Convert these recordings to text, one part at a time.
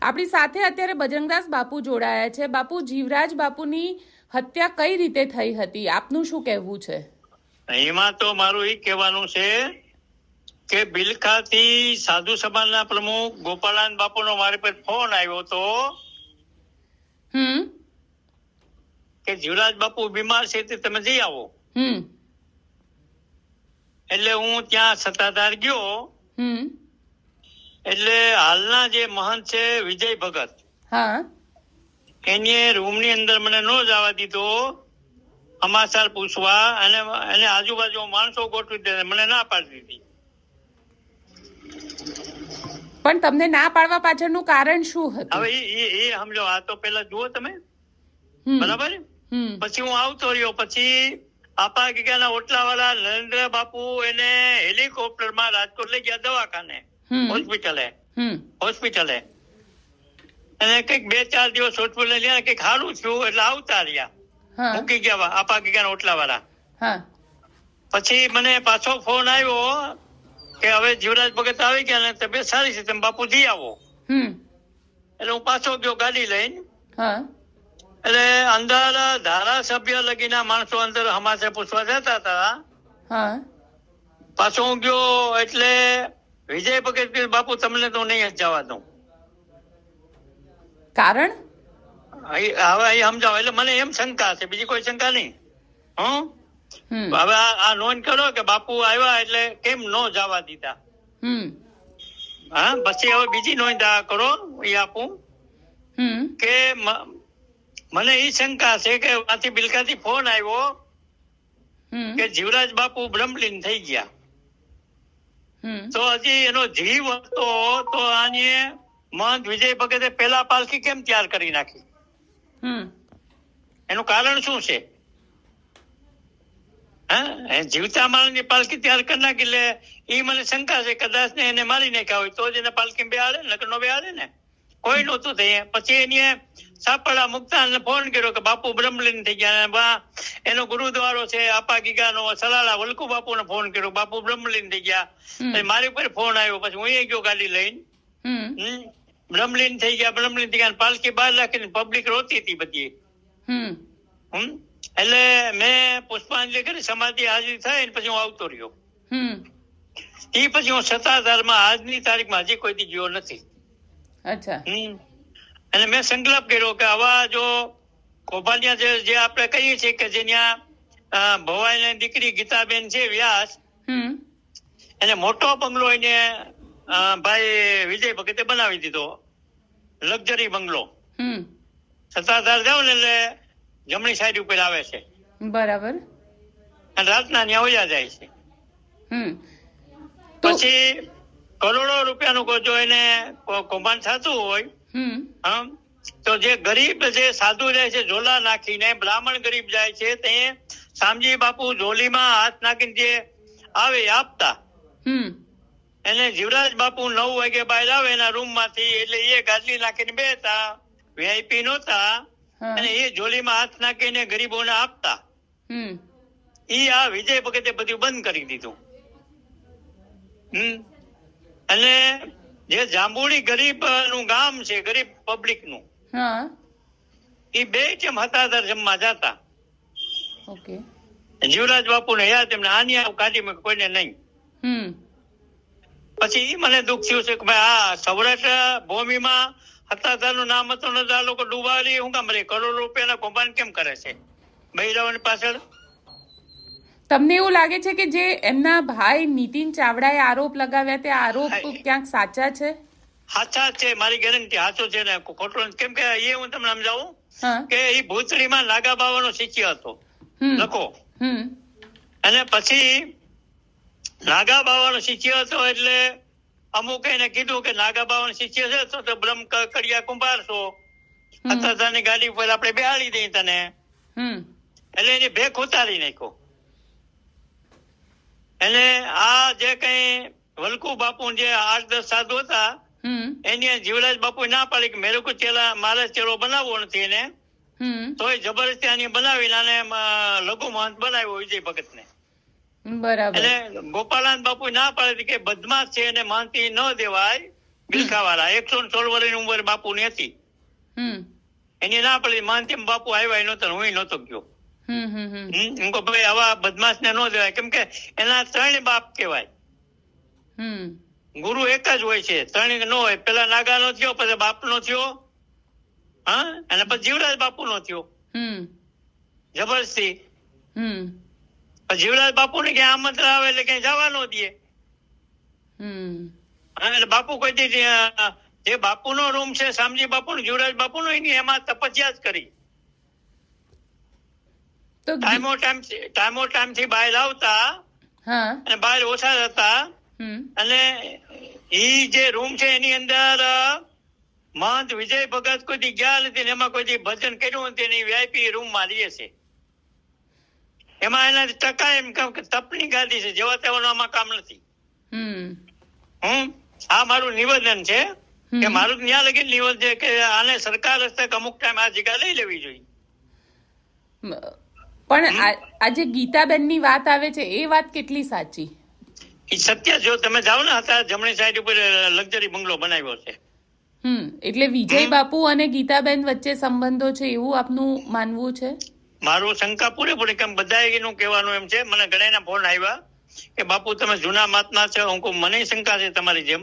આપણી સાથે અત્યારે બજરંગદાસ બાપુ જોડાયા છે. બાપુ, જીવરાજ બાપુની હત્યા કઈ રીતે થઈ હતી, આપનું શું કહેવું છે? એમાં તો મારું એ કહેવાનું છે કે બિલખાથી સાધુ સભાના પ્રમુખ ગોપાળાન બાપુનો મારી પર ફોન આવ્યો હતો કે જીવરાજ બાપુ બીમાર છે તે તમે જઈ આવો. એટલે હું ત્યાં સત્તાધાર ગયો. એટલે હાલના જે મહંત છે વિજય ભગત, એની રૂમની અંદર મને ન જવા દીધો સમાચાર પૂછવા, અને એને આજુબાજુ માણસો ગોઠવી દે, મને ના પાડી દીધી. પણ તમને ના પાડવા પાછળનું કારણ શું હતું? હવે એ સમજો. આ તો પેલા જુઓ તમે, બરાબર. પછી હું આવતો રહ્યો. પછી આપા ગીગાના ઓટલા વાળા નરેન્દ્ર બાપુ એને હેલિકોપ્ટરમાં રાજકોટ લઈ ગયા દવાખાને, હોસ્પિટલે. અને કઈક 2-4 દિવસ હોસ્પિટલ ગયા, કઈક સારું થયું એટલે આવતા રહ્યા, મૂકી ગયા આપા ગીગાના ઓટલા વાળા. પછી મને પાછો ફોન આવ્યો કે હવે જીવરાજ ભગત આવી ગયા ને તબિયત સારી છે, તમે બાપુ જઈ આવો. એટલે હું પાછો ગયો ગાડી લઈને. એટલે અંદર ધારાસભ્ય લગીના માણસો અંદર સમાચાર પૂછવા જતા હતા. પાછો હું ગયો એટલે વિજય ભગત બાપુ તમને તો નહીં જવા દઉં. કારણ હવે સમજાવો. એટલે મને એમ શંકા છે, બીજી કોઈ શંકા નહીં. હવે આ નોંધ કરો કે બાપુ આવ્યા એટલે કેમ ન જવા દીધા. પછી હવે બીજી નોંધ કરો એ આપું કે મને એ શંકા છે કે આથી બિલકાથી ફોન આવ્યો કે જીવરાજ બાપુ બ્રહ્મલીન થઈ ગયા. તો હજી એનો જીવ હતો તો આને મહંત વિજય ભગતે પેલા પાલખી કેમ તૈયાર કરી નાખી? એનું કારણ શું છે? જીવતા માણસની પાલખી તૈયાર કરી નાખી. એટલે એ મને શંકા છે કદાચ ને એને મારી નાખ્યા હોય તો જ એને પાલખી બેહાડે, નકર નો બેહાડે ને. કોઈ નહોતું થઈ. પછી એને સાપડા મુકતા ફોન કર્યો કે બાપુ બ્રહ્મલીન થઈ ગયા. એનો ગુરુદ્વારો છે આપા ગીગાનો સલાલા વલકુ બાપુને ફોન કર્યો, બાપુ બ્રહ્મલીન થઈ ગયા. મારી ઉપર ફોન આવ્યો. પછી હું ગયો ગાડી લઈને, બ્રહ્મલીન થઈ ગયા. પાલખી બહાર રાખીને પબ્લિક રોતી હતી બધી. એટલે મેં પુષ્પાંજલિ કરી, સમાધિ હાજરી થાય ને પછી હું આવતો રહ્યો. એ પછી હું સત્તાધારમાં આજની તારીખમાં હજી કોઈ દી ગયો નથી. અને મેં સંકલ્પ કર્યો કે આવા જો કૌભાલિયા જે આપણે કહીએ છીએ કે જેના ભવાઈ દીકરી ગીતાબેન છે વ્યાસ, એને મોટો બંગલો એને ભાઈ વિજય ભગતે બનાવી દીધો, લક્ઝરી બંગલો. સત્તાધાર જાવ ને એટલે જમણી સાઈડ ઉપર આવે છે, બરાબર. અને રાતના ત્યાં વયા જાય છે. પછી કરોડો રૂપિયાનું જો એને કૌભાંડ થતું હોય તો જે ગરીબ જે સાધુ રહે છે ઝોલા નાખીને, બ્રાહ્મણ ગરીબ જાય છે તે શામજી બાપુ ઝોલીમાં હાથ નાખીને જે આવે આપતા. એને જીવરાજ બાપુ 9 વાગે બહાર આવે એના રૂમ માંથી, એટલે એ ગાદલી નાખીને બેતા, વીઆઈપી નહોતા, અને એ ઝોલીમાં હાથ નાખીને ગરીબોને આપતા. આ વિજય ભગતે બધું બંધ કરી દીધું. અને જે જાંબુડી ગરીબ નું ગામ છે, ગરીબ પબ્લિક નું, એ બે કેમ હતા જમવા જતા. જીવરાજ બાપુ ને યાદ એમને આની કાઢી મેં કોઈને નહીં. પછી મને દુઃખ થયું છે કે ભાઈ આ સૌરાષ્ટ્ર ભૂમિમાં હતાધાર નું નામ હતું ને આ લોકો ડુબાડી હું કામ રે કરોડો રૂપિયાના કૌભાંડ કેમ કરે છે બૈરાઓની પાછળ? તમને એવું લાગે છે કે જે એમના ભાઈ નીતિન ચાવડાએ આરોપ લગાવ્યા તે આરોપ ક્યાંક સાચા છે? સાચા છે, મારી ગેરંટી સાચો છે ને ખોટો. કેમ કે એ હું તમને સમજાવું કે એ ભૂતળીમાં નાગા બાવાનો શિષ્ય હતો લખો. અને પછી નાગા બાવાનો શિષ્ય હતો એટલે અમુક એને કીધું કે નાગા બાવાનો શિષ્ય છે તો બ્રહ્મ કડિયા કુંભાર છો, હતાધારની ગાડી પર આપણે બેહાડી દઈ તને. એટલે એની ભેખ ઉતારી નાખ્યો. એટલે આ જે કઈ વલકુ બાપુ જે 8-10 સાધુ હતા એની જીવરાજ બાપુ ના પાડી કે મેરે કો ચેલા, મારે ચેલો બનાવવો નથી એને, તો જબરજસ્તી આની બનાવીને આને લઘુ મહંત બનાવ્યો વિજય ભગત ને. બરાબર. એટલે ગોપાળાન બાપુ ના પાડે કે બદમાશ છે એને મહંતી ન દેવાય, બિલખાવાળા 116 વર્ષની ઉંમર બાપુની હતી. એની ના પડી માનતી બાપુ આવ્યા નહોતા, હું નહોતો ગયો. હું કહું ભાઈ આવા બદમાશ ને ન દેવાય, કેમ કે એના 3 બાપ કહેવાય. ગુરુ એક જ હોય છે, 3 ન હોય. પેલા નાગા નો થયો, પછી બાપ નો થયો, હા, અને પછી જીવરાજ બાપુ નો થયો જબરજસ્તી. જીવરાજ બાપુ ને ક્યાં આમંત્રણ આવે એટલે ક્યાંય જવા ન દે. એટલે બાપુ કોઈ દી જે બાપુ નો રૂમ છે શામજી બાપુ નો, જીવરાજ બાપુ નો, એમાં તપસ્યા જ કરી. ટાઈમો ટાઈમ થી બહાર આવતા અને બહાર ઓછા હતા. અને ઈ જે રૂમ છે એની અંદર મહંત વિજય ભગત કોઈ દી ગયા નથી, એમાં કોઈ દી ભજન કર્યું નથી. એની વીઆઈપી રૂમ માં રહીએ છે. એમાં એના ટકા એમ કે તપની ગાદી છે, જેવા તેવાનું આમાં કામ નથી. આ મારું નિવેદન છે કે મારું ત્યાં લગી નિવેદન છે કે આને સરકાર હસ્તક અમુક ટાઈમ આ જગ્યા લઈ લેવી જોઈએ. પણ આજે ગીતાબેન ની વાત આવે છે, એ વાત કેટલી સાચી? એ સત્ય. જો તમે જાઓ ને, હતા જમણી સાઈડ ઉપર લક્ઝરી બંગલો બનાવ્યો છે. એટલે વિજય બાપુ અને ગીતાબેન વચ્ચે સંબંધો છે એવું આપનું માનવું છે? મારું શંકા પૂરેપૂરી, કેમ બધા એનું કહેવાનું એમ છે. મને ઘણા ફોન આવ્યા કે બાપુ તમે જૂના મહાત્મા છો. મને શંકા છે તમારી જેમ,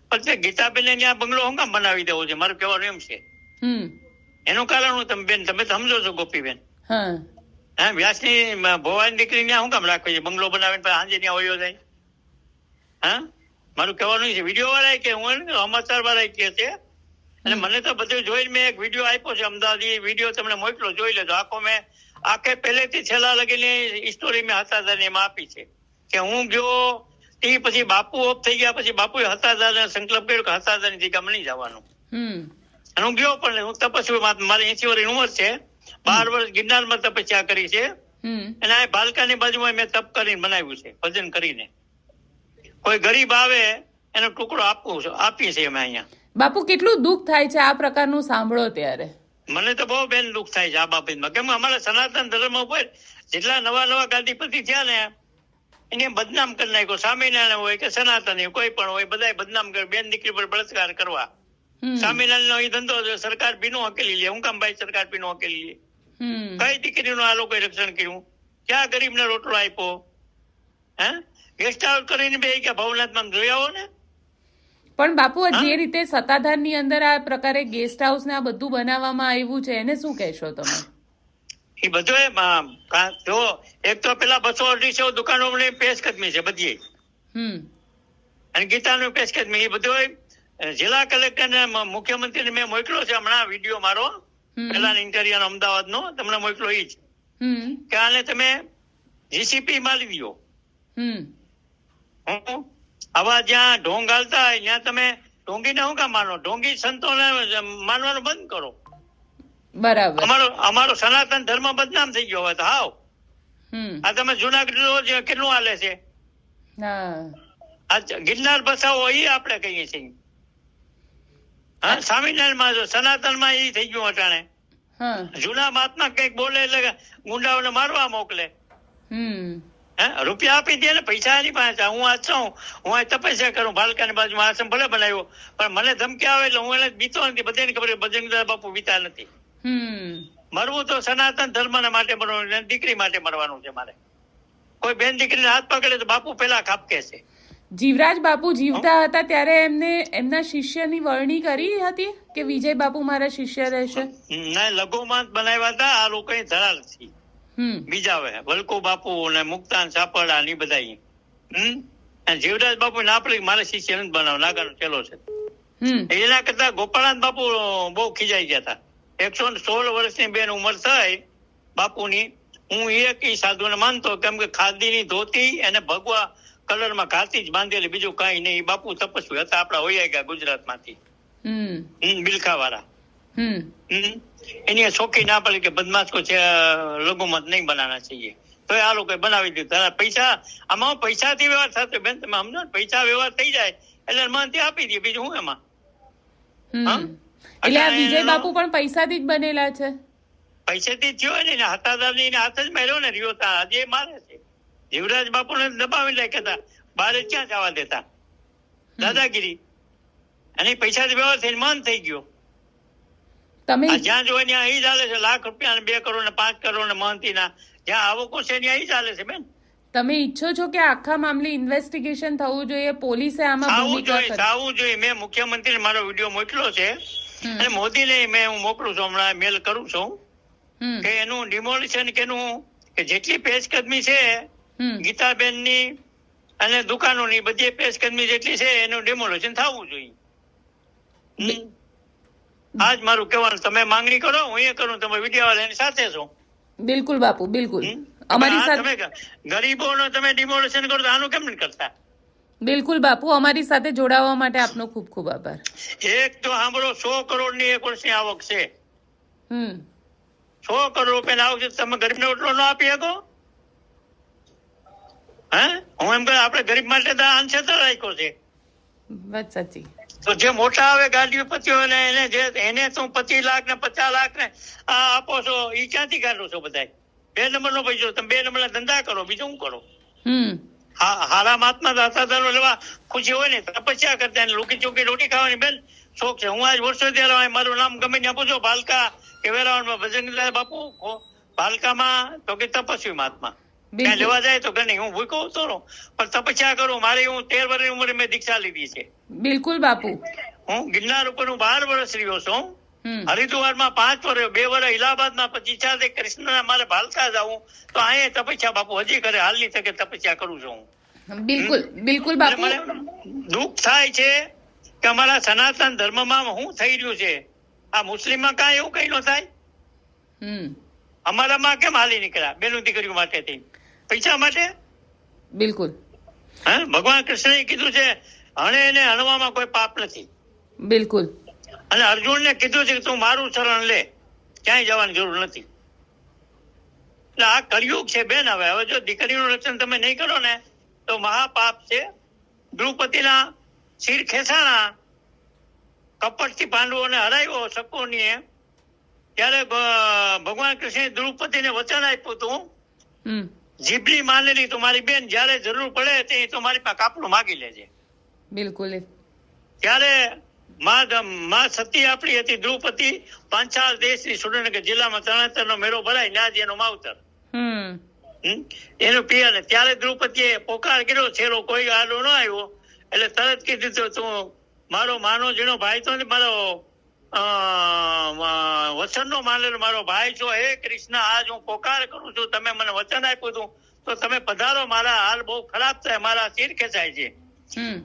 પણ ગીતાબેન ને ત્યાં બંગલો હું કામ બનાવી દેવો છે, મારું કહેવાનું એમ છે. એનું કારણ હું તમે બેન, તમે સમજો છો ગોપીબેન, હા, વ્યાસની ભવાની દીકરી ત્યાં શું કામ રાખવી છે બંગલો બનાવીને સાંજે ત્યાં વયો જાય? હા, મારું કહેવાનું છે. વિડીયો વાળા કે હું સમાચાર વાળા કે છે, અને મને તો બધું જોઈને મેં એક વિડીયો આપ્યો છે અમદાવાદ. એ વિડીયો તમને મોકલો, જોઈ લેજો. આખે પહેલેથી છેલ્લા લગીની સ્ટોરી મેં હતાદાર એમાં આપી છે કે હું ગયો એ પછી બાપુ ઓફ થઈ ગયા, પછી બાપુએ હતાદાર સંકલ્પ કર્યો કે હતાદારની જગ્યામાં નહીં જવાનું. અને હું ગયો પણ હું તપસ્વી, મારી 80 વર્ષની ઉંમર છે, 12 વર્ષ ગિરનારમાં તપસ્યા કરી છે. અને આ બાલકાની બાજુમાં મેં તપ કરીને બનાવ્યું છે, ભજન કરીને. કોઈ ગરીબ આવે એનો ટુકડો આપીએ છીએ અમે અહીંયા. બાપુ કેટલું દુઃખ થાય છે આ પ્રકારનું સાંભળો ત્યારે? મને તો બહુ બેન દુઃખ થાય છે આ બાબતમાં, કેમ અમારા સનાતન ધર્મ ઉપર જેટલા નવા ગાદીપતિ થયા ને એને બદનામ કરી નાખ્યો. સ્વામિનારાયણ હોય કે સનાતન કોઈ પણ હોય, બધા બદનામ કરે. બેન દીકરી પર બળાત્કાર કરવા. સ્વામિનારાયણ નો એ ધંધો સરકાર બીનું હકેલી લે. હું કામ ભાઈ સરકાર બીનું હકેલી લે? કઈ દીકરીનું આ લોકોએ રક્ષણ કર્યું? ક્યાં ગરીબ ને રોટલો આપ્યો? હે, ગેસ્ટ હાઉસ કરીને બે કે ભવનાથમાં જોઈ આવો ને. પણ બાપુ, જે રીતે સત્તાધારની અંદર આ પ્રકારે ગેસ્ટ હાઉસ ને આ બધું બનાવવામાં આવ્યું છે, એને શું કહેશો તમે? એ બધું જો એક તો પેલા 200-250 દુકાનો પેશકદમી છે બધી, અને ગીતાનું પેશકદમી. એ બધું જિલ્લા કલેક્ટર ને મુખ્યમંત્રી ને મેં મોકલ્યો છે હમણાં વિડીયો મારો, પેલા ઇન્ટેરિયર અમદાવાદ નો તમને મોકલો. એ જ કે આને તમે જીસીપી મારી દો. આવા જ્યાં ઢોંગ હાલતા હોય ત્યાં તમે ઢોંગીને શું કામ માનો? ઢોંગી સંતોને માનવાનું બંધ કરો. બરાબર. અમારો સનાતન ધર્મ બદનામ થઈ ગયો હવે તો હાવ. આ તમે જુનાગઢ કેટલું હાલે છે? આ ગિરનાર બસાવો એ આપણે કહીએ છીએ. હા, સ્વામિનારાયણ સનાતન માં એ થઈ ગયું અટાણે. જૂના મહાત્મા કઈક બોલે એટલે ગુંડાઓને મારવા મોકલે. રૂપિયા આપી દે ને, પૈસા એની પાસે. હું આ છું, હું આ તપસ્યા કરું બાલકાની બાજુમાં, આશ્રમ ભલે બનાવ્યો, પણ મને ધમકી આવે એટલે હું એને બીતો નથી. બધાને ખબર ભજનદાસ બાપુ બીતા નથી. મરવું તો સનાતન ધર્મ માટે મરવાનું, દીકરી માટે મરવાનું છે મારે. કોઈ બેન દીકરીને હાથ પકડે તો બાપુ પેલા ખાપકે છે. જીવરાજ બાપુ જીવતા હતા ત્યારે એમને એમના શિષ્યની વરણી કરી હતી કે વિજય બાપુ મારા શિષ્ય રહેશે? ના, લઘુમંત બનાવ્યા હતા આ લોકો ધરાલ થી. બીજા હવે વલકો બાપુ ને મુક્તાન સાપડા ની બધા. જીવરાજ બાપુ ના પડી મારે શિષ્ય નથી બનાવ, નાગાનો ચેલો છે. એના કરતા ગોપાળાન બાપુ બહુ ખીજાઈ ગયા હતા. 116 વર્ષની બેન ઉંમર થઈ બાપુની. હું એક સાધુ ને માનતો, કેમ કે ખાદીની ધોતી અને ભગવા કલર માં ઘાતી જ બાંધેલી, બીજું કઈ નહીં. બાપુ તપસ્વી હતા, આપડા હોઈ ગયા ગુજરાત માંથી, બિલખા વાળા. એની શોખી ના પડે કે બદમાશ કો છે, લઘુમત નહીં બનાવના चाहिए, તો આ લોકો બનાવી દીધું. પૈસા આમાં પૈસાથી વ્યવહાર થતો બેન, તમે સમજો ને, પૈસા વ્યવહાર થઈ જાય એટલે માનથી આપી દે, બીજું હું એમાં. એટલે આ વિજય બાપુ પણ પૈસાથી જ બનેલા છે? પૈસાથી થયો ને, હતાદારની હાથ જ માર્યો ને રહ્યો તા, આજે મારે છે. જીવરાજ બાપુ ને દબાવી નાખ્યા હતા, બહાર ક્યાં જવા દેતા, દાદાગીરી. અને પૈસાથી વ્યવહાર થઈને મન થઈ ગયો. તમે જ્યાં જોઈ ત્યાં અહીં ચાલે છે, લાખ રૂપિયા ને 2 કરોડ ને 5 કરોડ ને મહંતીના જ્યાં આવકો છે ત્યાં અહીં ચાલે છે બેન. તમે ઈચ્છો છો કે આખા મામલે ઇન્વેસ્ટિગેશન થવું જોઈએ, પોલીસે આમાં થવું જોઈએ. મેં મુખ્યમંત્રીને મારો વિડીયો મોકલ્યો છે અને મોદીને હું મોકલું છું, હમણાં મેલ કરું છું કે એનું ડિમોલિશન કે જેટલી પેશકદમી છે ગીતાબેનની અને દુકાનોની બધી પેશકદમી જેટલી છે એનું ડિમોલિશન થવું જોઈએ. આજ મારું કહેવાનું. તમે માંગણી કરો, હું એ કરું, તમે વિડીયો વાળા એની સાથે છો. બિલકુલ બાપુ, બિલકુલ. અમારી સાથે ગરીબોનો તમે ડિમોલિશન કરો તો આનું કેમ નહીં કરતા? બિલકુલ બાપુ, અમારી સાથે જોડાવા માટે આપનો ખૂબ ખૂબ આભાર. એક તો સાંભળો, 100 કરોડની એક વર્ષની આવક છે. 100 કરોડ રૂપિયાની આવક છે, તમે ગરીબને એટલો ન આપી શકો? હું એમ કહું આપણે ગરીબ માટે તો અનક્ષેત્ર રાખ્યો છે. વાત સાચી. તો જે મોટા આવે ગાડીપતિઓ એને તો 25 લાખ ને 50 લાખ ને આપો છો, એ ક્યાંથી કાઢો છો? બધા 2 નંબરનો પૈસો. તમે 2 નંબરના ધંધા કરો, બીજું શું કરો? હારા મહાત્મા દાતાદારો લેવા ખુશી હોય ને તપસ્યા કરતા લોકી ચોકી રોટી ખાવાની બેન શોખ છે. હું આજ વર્ષોથી મારું નામ ગમે ત્યાં પૂછો, ભાલકા કે વેરાવળમાં ભજન બાપુ ભાલકામાં તો કે તપસ્વી મહાત્મા ત્યાં લેવા જાય તો ઘણી હું ભૂખ્યો ઉતરો પણ તપસ્યા કરું. મારી હું 13 વર્ષની ઉંમરે મેં દીક્ષા લીધી છે. બિલકુલ બાપુ. હું ગિરનાર ઉપર 12 વર્ષ રહ્યો છું. હરિદ્વારમાં 5 વર્ષ, 2 વર્ષ ઇલાહાબાદમાં, પછી ઈચ્છા છે કૃષ્ણના મારે ભાલકા જાઉં તો અહીંયા તપસ્યા બાપુ હજી કરે, હાલની તકે તપસ્યા કરું છું. બિલકુલ બિલકુલ બાપુ. દુઃખ થાય છે કે અમારા સનાતન ધર્મમાં શું થઈ રહ્યું છે. આ મુસ્લિમમાં કાંઈ એવું કઈ ન થાય. અમારામાં કેમ હાલી નીકળ્યા બેનું દીકરીઓ માટે, પૈસા માટે? બિલકુલ. ભગવાન કૃષ્ણએ કીધું છે હણે એને હણવામાં કોઈ પાપ નથી. બિલકુલ. અને અર્જુનને કીધું છે કે તું મારું શરણ લે, ક્યાંય જવાની જરૂર નથી. એટલે આ કળિયુગ છે બેન. હવે જો દીકરીનું રક્ષણ તમે નહીં કરો ને તો મહાપાપ છે. દ્રૌપદીના શિર ખેંચાણા, કપટથી પાંડવોને હરાવ્યો શકોનીએ, ત્યારે ભગવાન કૃષ્ણે દ્રૌપદીને વચન આપ્યું હતું જીભની માનેલી તો મારી બેન જયારે જરૂર પડે તે તો મારી પાસે કાપડું માગી લેજે. બિલકુલ. ત્યારે માં સતી આપણી હતી દ્રૌપદી, પાંચાલ દેશની સુરેન્દ્રનગર જિલ્લામાં તરણેતરનો મેળો ભરાય ત્યાં જ એનો માવતર એનું પિયર. ત્યારે દ્રૌપદીએ પોકાર કર્યો, છેલ્લો કોઈ આડો ન આવ્યો એટલે તરત કીધું તો તું મારો માનો જીણો ભાઈ તો મારો વચનનો માનેલો મારો ભાઈ છો. હે કૃષ્ણ, આજ હું પોકાર કરું છું, તમે મને વચન આપ્યું હતું તો તમે પધારો, મારા હાલ બહુ ખરાબ થાય, મારા શિર ખેંચાય છે.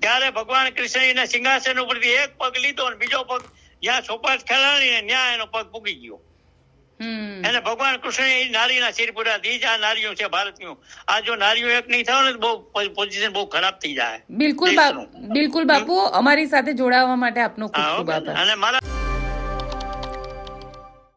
ત્યારે ભગવાન કૃષ્ણ સિંહાસન ઉપરથી એક પગ લીધો અને બીજો પગ જ્યાં સોપાટ ખેલાડી ત્યાં એનો પગ પૂગી ગયો. એને ભગવાન કૃષ્ણ નારીના શિર પૂરા દી. આ નારીઓ છે ભારતની. આ જો નારીઓ એક નહીં થાવ ને બહુ પોઝિશન બહુ ખરાબ થઈ જાય. બિલકુલ બિલકુલ બાપુ, અમારી સાથે જોડાવા માટે આપનો ખૂબ ખૂબ આભાર. અને મારા